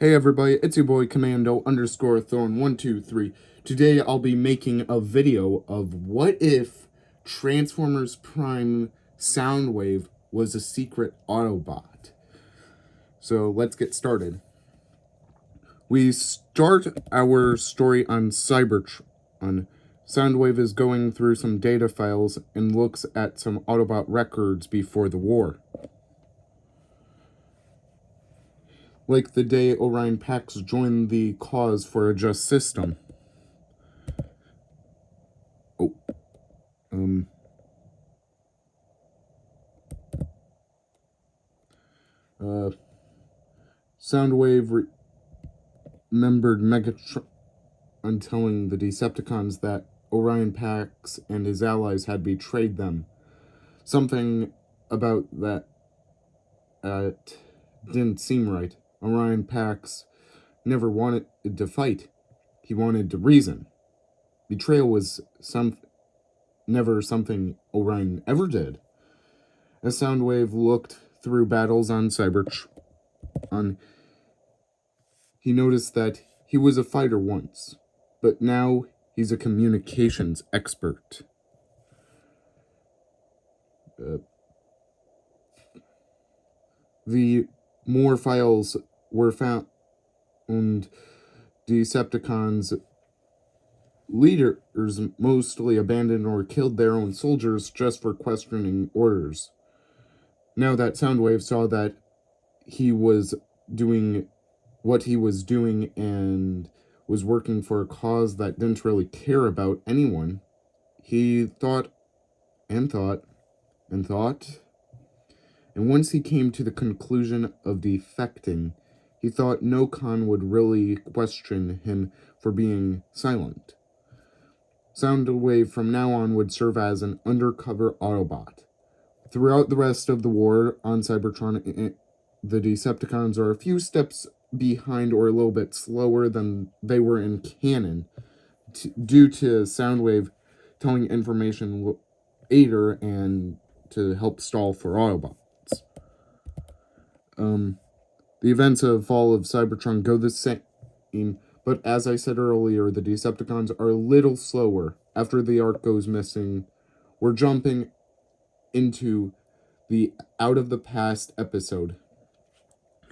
Hey everybody, it's your boy Commando_Thorn123. Today I'll be making a video of what if Transformers Prime Soundwave was a secret Autobot. So let's get started. We start our story on Cybertron. Soundwave is going through some data files and looks at some Autobot records before the war. Like the day Orion Pax joined the cause for a just system. Soundwave remembered Megatron telling the Decepticons that Orion Pax and his allies had betrayed them. Something about that didn't seem right. Orion Pax never wanted to fight. He wanted to reason. Betrayal was never something Orion ever did. As Soundwave looked through battles on Cybertron, he noticed that he was a fighter once, but now he's a communications expert. The more files were found, and Decepticons leaders mostly abandoned or killed their own soldiers just for questioning orders. Now that Soundwave saw that he was doing what he was doing and was working for a cause that didn't really care about anyone, he thought and thought and thought. And once he came to the conclusion of defecting, he thought no con would really question him for being silent. Soundwave from now on would serve as an undercover Autobot. Throughout the rest of the war on Cybertron, the Decepticons are a few steps behind or a little bit slower than they were in canon, due to Soundwave telling information later and to help stall for Autobots. The events of Fall of Cybertron go the same, but as I said earlier, the Decepticons are a little slower. After the Ark goes missing, we're jumping into the Out of the Past episode.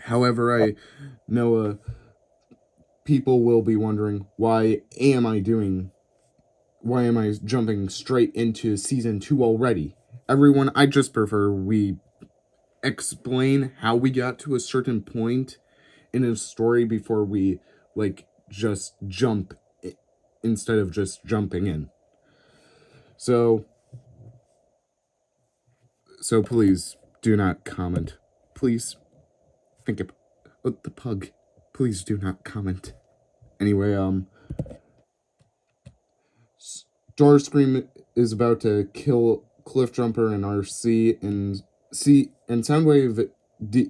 However, I know people will be wondering, why am I jumping straight into Season 2 already? Everyone, I just prefer we explain how we got to a certain point in a story before we, just jump instead of just jumping in. So please do not comment. Please think about the pug. Please do not comment. Anyway, Starscream is about to kill Cliffjumper and RC, and Soundwave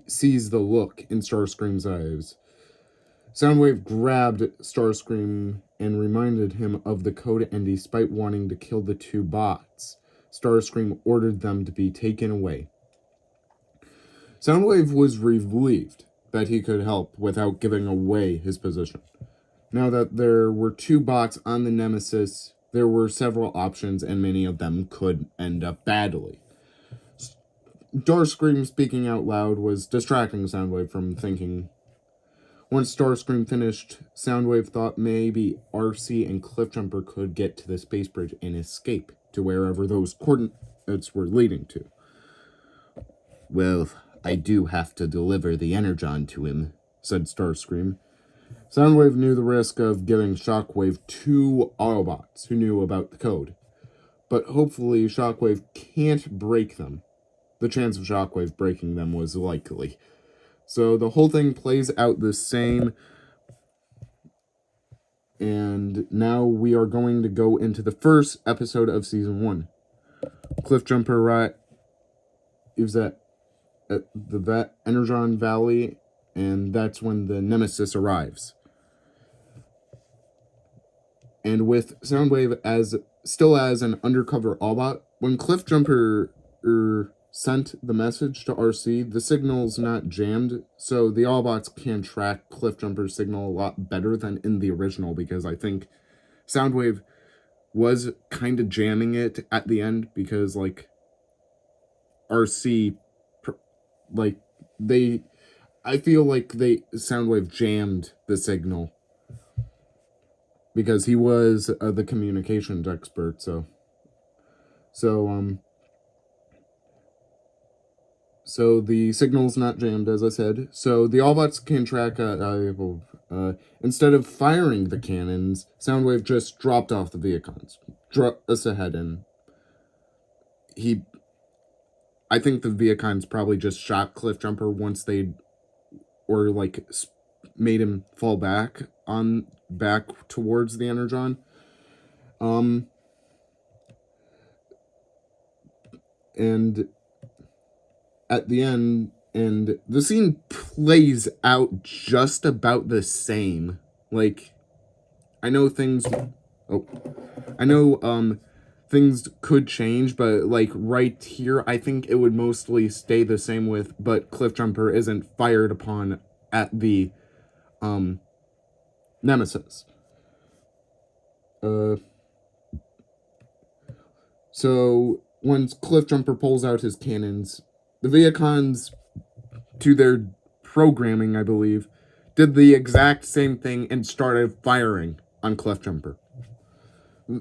sees the look in Starscream's eyes. Soundwave grabbed Starscream and reminded him of the code, and despite wanting to kill the two bots, Starscream ordered them to be taken away. Soundwave was relieved that he could help without giving away his position. Now that there were two bots on the Nemesis, there were several options, and many of them could end up badly. Starscream speaking out loud was distracting Soundwave from thinking. Once Starscream finished, Soundwave thought maybe RC and Cliffjumper could get to the space bridge and escape to wherever those coordinates were leading to. Well, I do have to deliver the energon to him, said Starscream. Soundwave knew the risk of giving Shockwave two Autobots who knew about the code, but hopefully Shockwave can't break them. The chance of Shockwave breaking them was likely. So the whole thing plays out the same, and now we are going to go into the first episode of Season 1. Cliffjumper arrives at the Energon Valley, and that's when the Nemesis arrives. And with Soundwave still as an undercover Autobot, when Cliffjumper sent the message to RC. The signal's not jammed, so the Autobots can track Cliffjumper's signal a lot better than in the original, because I think Soundwave was kind of jamming it at the end, because, like, RC, like, I feel like Soundwave jammed the signal, because he was the communications expert, so the signal's not jammed, as I said. So the Autobots can track. Instead of firing the cannons, Soundwave just dropped off the Vehicons, dropped us ahead, and I think the Vehicons probably just shot Cliffjumper once made him fall back towards the energon. And at the end, and the scene plays out just about the same. Like, I know things could change, but, like, right here, I think it would mostly stay the same but Cliffjumper isn't fired upon at the, Nemesis. So, once Cliffjumper pulls out his cannons, the Vehicons, to their programming, I believe, did the exact same thing and started firing on Cliffjumper.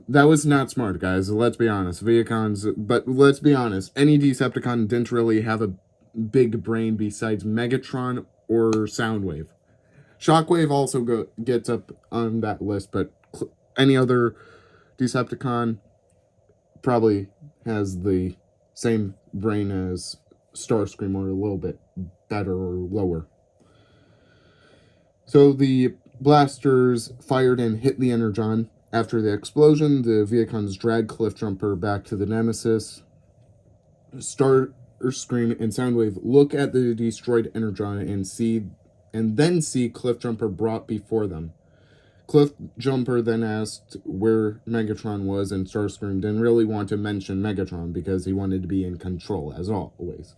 That was not smart, guys. Let's be honest. But let's be honest. Any Decepticon didn't really have a big brain besides Megatron or Soundwave. Shockwave also gets up on that list, but any other Decepticon probably has the same brain as Starscream, or a little bit better or lower. So the blasters fired and hit the energon. After the explosion, the Vehicons drag Cliffjumper back to the Nemesis. Starscream and Soundwave look at the destroyed energon and then see Cliffjumper brought before them. Cliffjumper then asked where Megatron was, and Starscream didn't really want to mention Megatron because he wanted to be in control, as always.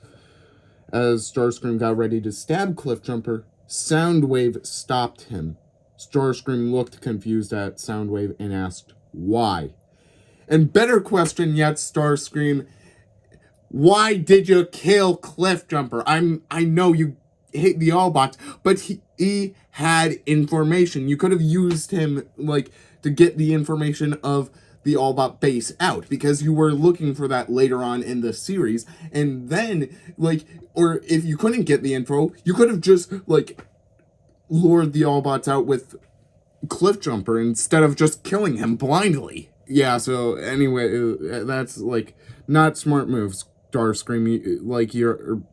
As Starscream got ready to stab Cliffjumper, Soundwave stopped him. Starscream looked confused at Soundwave and asked, why? And better question yet, Starscream, why did you kill Cliffjumper? I know you hate the Autobots, but he had information. You could have used him, like, to get the information of the Autobot base out, because you were looking for that later on in the series, and then, like, or if you couldn't get the info, you could have just, like, lured the Autobots out with Cliffjumper instead of just killing him blindly. Yeah, so anyway, that's, like, not smart moves, Starscream. Like,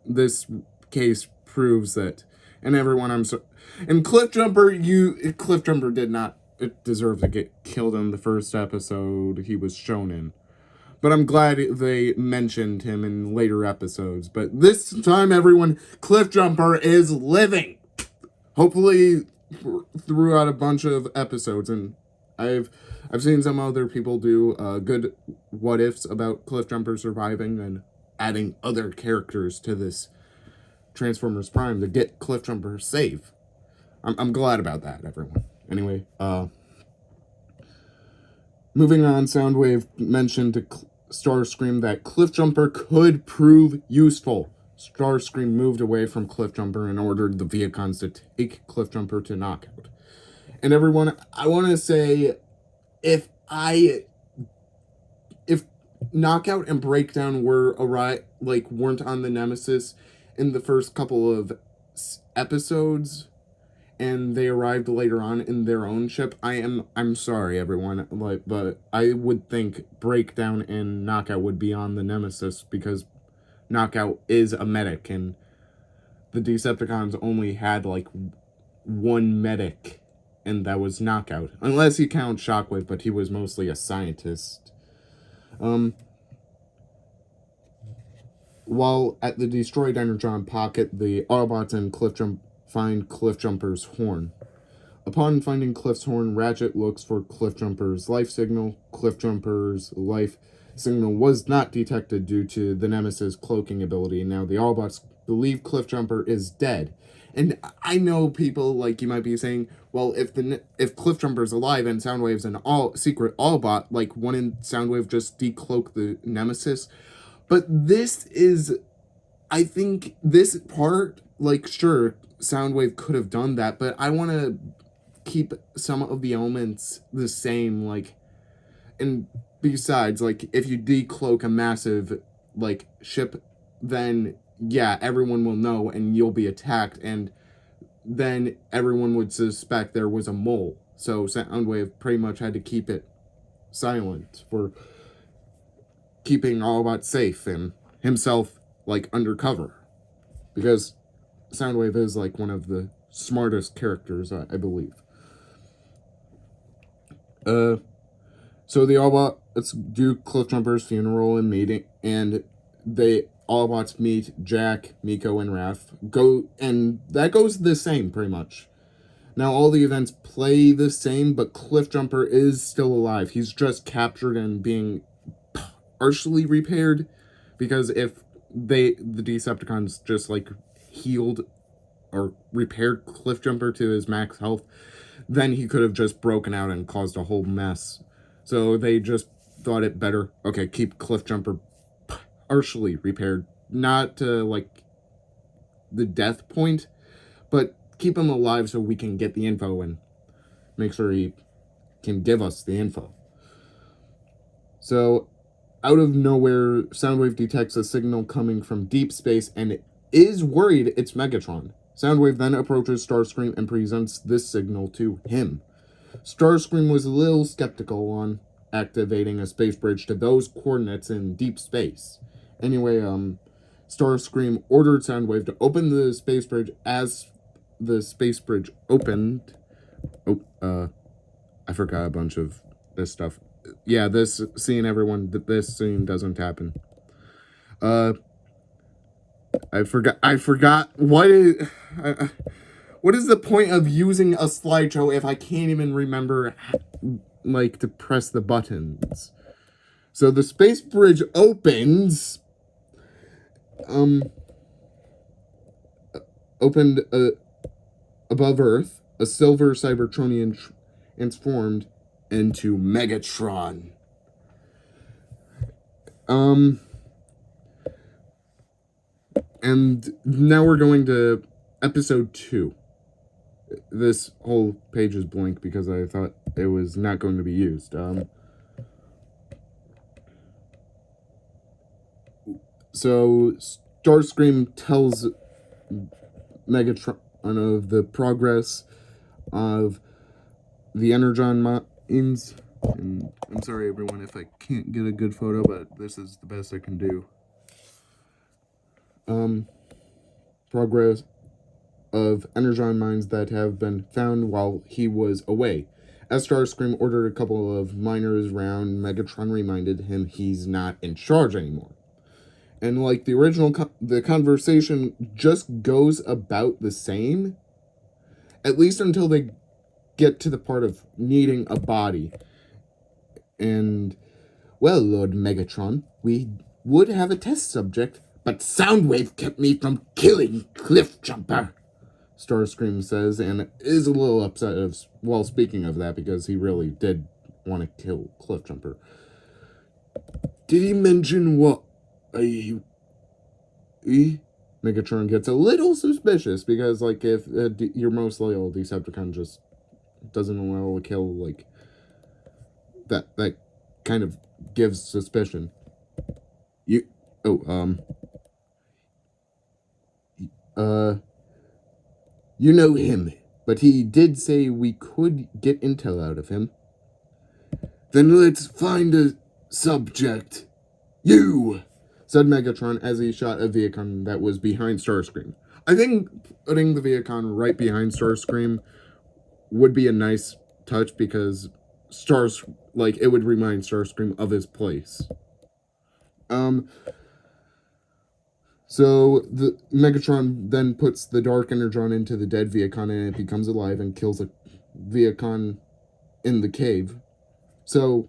this case proves that, and everyone, and Cliffjumper did not deserve to get killed in the first episode he was shown in. But I'm glad they mentioned him in later episodes. But this time, everyone, Cliffjumper is living. Hopefully, throughout a bunch of episodes. And I've seen some other people do good what-ifs about Cliffjumper surviving and adding other characters to this Transformers Prime to get Cliffjumper safe. I'm glad about that, everyone. Anyway, moving on, Soundwave mentioned to Starscream that Cliffjumper could prove useful. Starscream moved away from Cliffjumper and ordered the Vehicons to take Cliffjumper to Knockout. And everyone, I want to say, if Knockout and Breakdown weren't on the Nemesis in the first couple of episodes, and they arrived later on in their own ship, I'm sorry, everyone, but I would think Breakdown and Knockout would be on the Nemesis, because Knockout is a medic, and the Decepticons only had, like, one medic, and that was Knockout. Unless you count Shockwave, but he was mostly a scientist. While at the destroyed Energon pocket, the Autobots and find Cliffjumper's horn. Upon finding Cliff's horn, Ratchet looks for Cliffjumper's life signal. Cliffjumper's life signal was not detected due to the Nemesis cloaking ability. Now the Autobots believe Cliffjumper is dead. And I know people, like, you might be saying, well, if Cliffjumper's alive and Soundwave's an secret Autobot, like, wouldn't Soundwave just decloak the Nemesis? But this is, I think, this part, like, sure, Soundwave could have done that, but I want to keep some of the elements the same, like, and besides, like, if you decloak a massive, like, ship, then, yeah, everyone will know and you'll be attacked, and then everyone would suspect there was a mole. So Soundwave pretty much had to keep it silent for keeping Autobot safe and himself, like, undercover. Because Soundwave is, like, one of the smartest characters, I believe. So the Autobots do Cliffjumper's funeral and meeting, and Autobots meet Jack, Miko, and Raph. And that goes the same, pretty much. Now, all the events play the same, but Cliffjumper is still alive. He's just captured and being partially repaired, because if the Decepticons just, like, healed or repaired Cliffjumper to his max health, then he could have just broken out and caused a whole mess. So they just thought it better, okay, keep Cliffjumper partially repaired. Not to, like, the death point, but keep him alive so we can get the info and make sure he can give us the info. So, out of nowhere, Soundwave detects a signal coming from deep space and is worried it's Megatron. Soundwave then approaches Starscream and presents this signal to him. Starscream was a little skeptical on activating a space bridge to those coordinates in deep space. Anyway, Starscream ordered Soundwave to open the space bridge. As the space bridge opened... I forgot a bunch of this stuff. Yeah, this scene, everyone, this scene doesn't happen. I forgot what is the point of using a slideshow if I can't even remember, like, to press the buttons? So the space bridge opens. Opened above Earth. A silver Cybertronian transformed into Megatron. And now we're going to episode 2. This whole page is blank because I thought it was not going to be used. So Starscream tells Megatron of the progress of the energon mines. And I'm sorry, everyone, if I can't get a good photo, but this is the best I can do. Progress of energon mines that have been found while he was away. As Starscream ordered a couple of miners round, Megatron reminded him he's not in charge anymore. And like the original, the conversation just goes about the same, at least until they get to the part of needing a body. And, well, Lord Megatron, we would have a test subject, but Soundwave kept me from killing Cliffjumper, Starscream says, and is a little upset while speaking of that, because he really did want to kill Cliffjumper. Did he mention what? Megatron gets a little suspicious, because, like, if your most loyal Decepticon just doesn't allow a kill, like, that kind of gives suspicion. You know him, but he did say we could get intel out of him. Then let's find a subject. You! Said Megatron as he shot a Viacon that was behind Starscream. I think putting the Viacon right behind Starscream would be a nice touch, because it would remind Starscream of his place. So the Megatron then puts the dark energon into the dead Viacon, and it becomes alive and kills a Viacon in the cave. So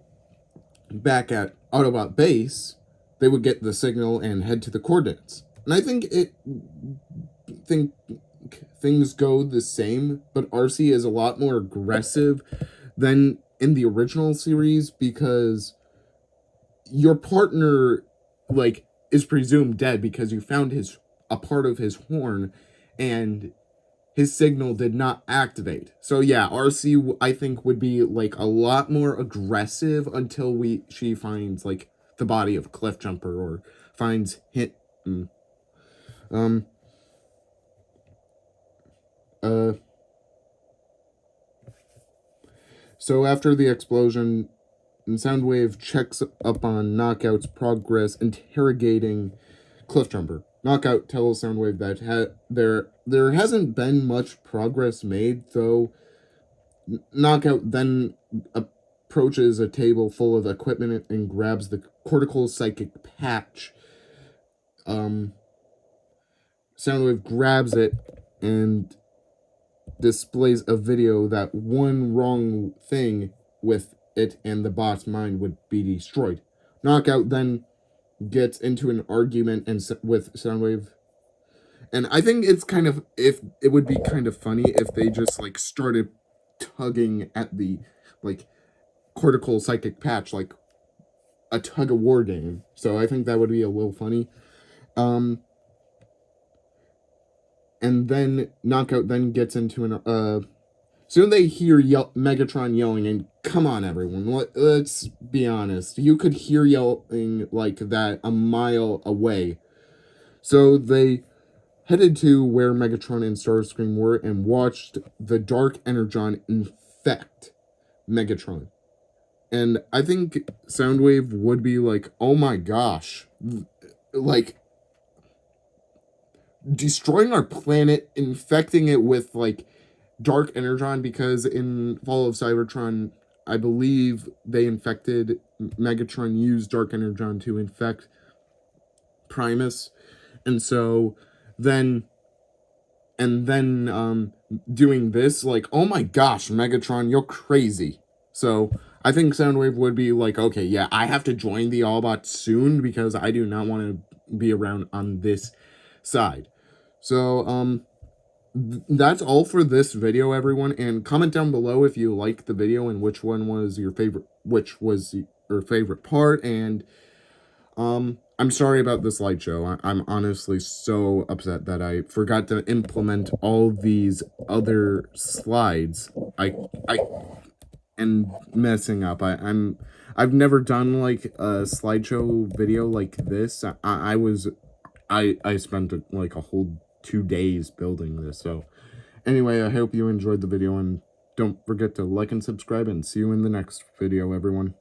back at Autobot base, they would get the signal and head to the coordinates. And I think things go the same, but RC is a lot more aggressive than in the original series because your partner, like, is presumed dead because you found a part of his horn and his signal did not activate. So yeah, RC I think would be like a lot more aggressive until she finds like the body of Cliffjumper or finds hit. So after the explosion, Soundwave checks up on Knockout's progress, interrogating Cliffjumper. Knockout tells Soundwave that there hasn't been much progress made, though. Knockout then approaches a table full of equipment and grabs the cortical psychic patch. Soundwave grabs it and displays a video that one wrong thing with it and the bot's mind would be destroyed. Knockout then gets into an argument with Soundwave. And I think it would be kind of funny if they just like started tugging at the like cortical psychic patch like a tug of war game. So I think that would be a little funny. And then Knockout then gets into an soon they hear Megatron yelling, and come on everyone, let's be honest, you could hear yelling like that a mile away. So they headed to where Megatron and Starscream were and watched the dark energon infect Megatron. And I think Soundwave would be like, oh my gosh, like, destroying our planet, infecting it with, like, dark energon, because in Fall of Cybertron, I believe Megatron used dark energon to infect Primus. And so then doing this, like, oh my gosh, Megatron, you're crazy. So I think Soundwave would be like, okay, yeah, I have to join the Autobots soon because I do not want to be around on this side. So that's all for this video, everyone, and comment down below if you liked the video and which was your favorite part. And I'm sorry about the slideshow. I'm honestly so upset that I forgot to implement all these other slides. And messing up. I've never done like a slideshow video like this. I spent like a whole 2 days building this. So anyway, I hope you enjoyed the video, and don't forget to like and subscribe, and see you in the next video, everyone.